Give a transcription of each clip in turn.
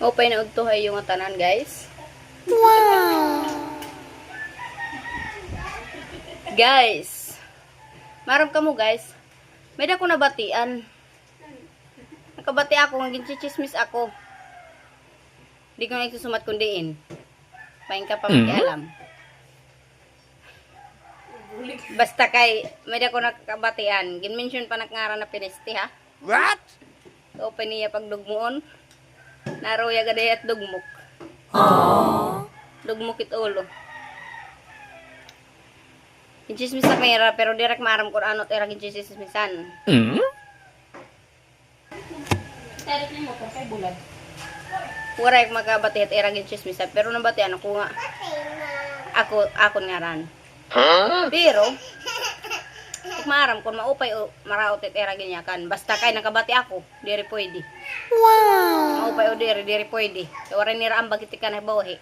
Opay na ugtuhay yung tanan, guys. Wow! Guys, maram ka mo, guys. May da ko nabatian. Nakabati ako, ngaging chichismis ako. Di ko na isusumat kundiin. Pahin ka pa makialam. Basta kay, may da ko nakabatian. Gin-mention pa nakngara na pinesti, ha? What? Opay niya pagdugmuon. Naroya gaday at dugmuk. Aww. Dugmuk it ulo. Ginchismis na kaya pero direk maaram ko ano tera ginchismisan. Direk ni mo kay bulag. Wala yung magkabati at era ginchismisan pero nabatian ako nga. Ako ngaran. Pero maaram kung maupay o maraot at era ganyakan. Basta kay nakabati ako, diri pwede. Wow! Maupay o diri pwede. Wala nira ang bagiti ka na bawahi.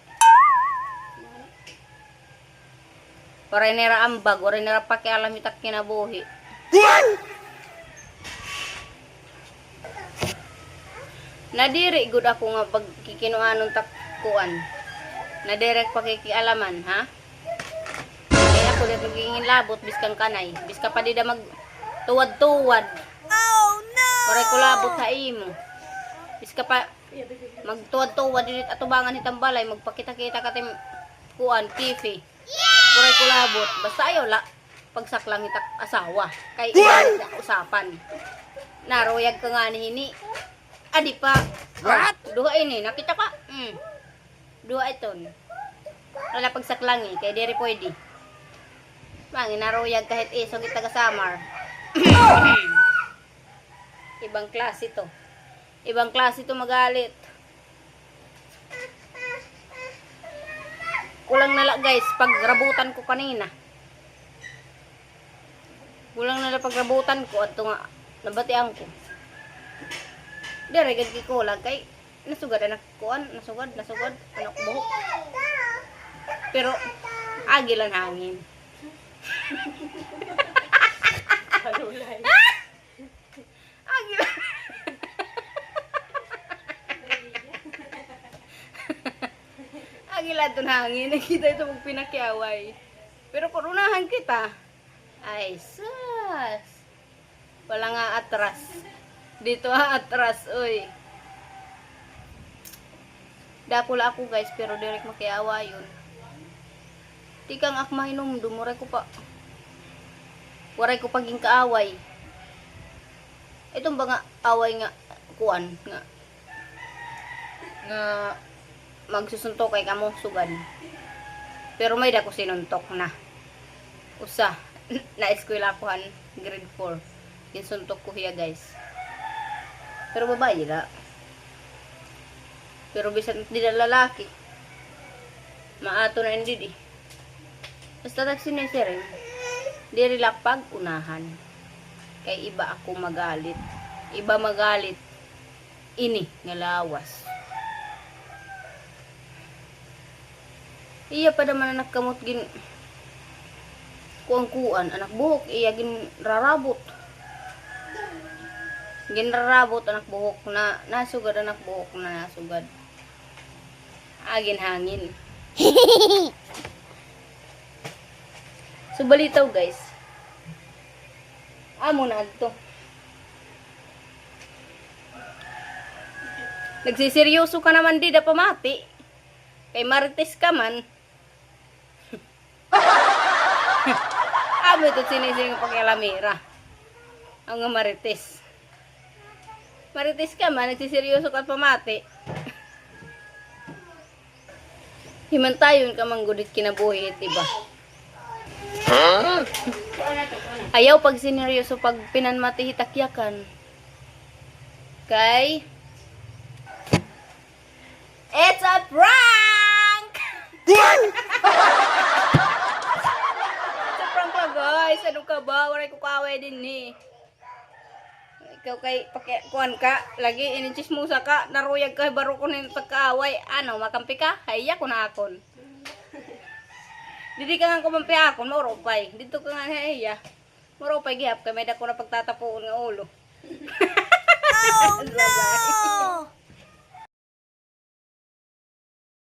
Wala nira ambag, wala nira pakialam itak kinabuhi. Nadiri gud ako nga pagkikinuanon takuan. Nadirek pakikialaman, ha? Kaya ako dito magiging labot, biskang kanay. Biska pa di da mag tuwad-tuwad. Oh no! Waray ko labot sa imo. Biska pa magtuwad-tuwad dito atubangan hitang balay, magpakita-kita katim kuan, TV. Waray ko labot. Basta ayaw la pagsaklang hitak asawa. Kay ibalit na usapan. Naroyag ka nga ni hini. Adi pa. What? Duha ini, nakita ka? Duha iton. Wala pagsaklangi, kay diri pwede. Mangin naroyag kahit isog ita kasamar. Ibang klase to. Ibang klase to magalit. Kulang nala guys, pagrabutan ko kanina. Kulang nala pagrabutan ko at nga nabatian ko. Dire gid kulang kay nasugad anak kuan, nasugad anak buhok. Pero agilan hangin. Agil. Agil aton hangin, nakita ito pag pinakiaway. Pero kurunahan kita. Ay, sus. Wala nga atras. Dito atras, oy. Dakula ako guys, pero direct makiawa yun. Di kang akmahinom, dumuray ko pa. Waray ko paging kaaway. Itong ba nga away nga kuan nga magsusuntok kay kamo sugad. Pero may dako sinuntok na. Usa na eskwela ko grade 4. Ginsuntok ko hiya guys. Pero babae la. Pero bisan di na lalaki. Maato na hindi di. Basta nagsinisirin. Diri lapag unahan. Kay iba ako magalit. Iba magalit. Ini nga lawas. Iya pa naman anak kamot gin kuang-kuan anak buhok iya gin rarabot. Gin rarabot anak buhok na nasugad anak buhok na nasugad. Agin hangin. So balitaw guys. Amo na adto. Nagsiseryoso ka naman di da pamati. Kay marites ka man. Amo ito sinising pakialamira. Ang nga marites. Marites ka man, nagsiseryoso ka at pamati. Himantayon ka manggudit kinabuhi, diba? Ayaw pag sineryoso pag pinanmati hitakyakan. Kay it's a prank! It's a prank lang guys. Ano ka ba? Waray ko kaway din ni. Ikaw kay kuan ka. Lagi inichismusa ka. Naruyag ka. Baro ko na pagkaaway. Ano? Makampi ka? Haya ko na akon. Didi ka nga kumampi akon. Mauropay. Dito ka nga haya. Mauropay gihap. Kay may dako na pagtatapuon ng ulo. Oh no!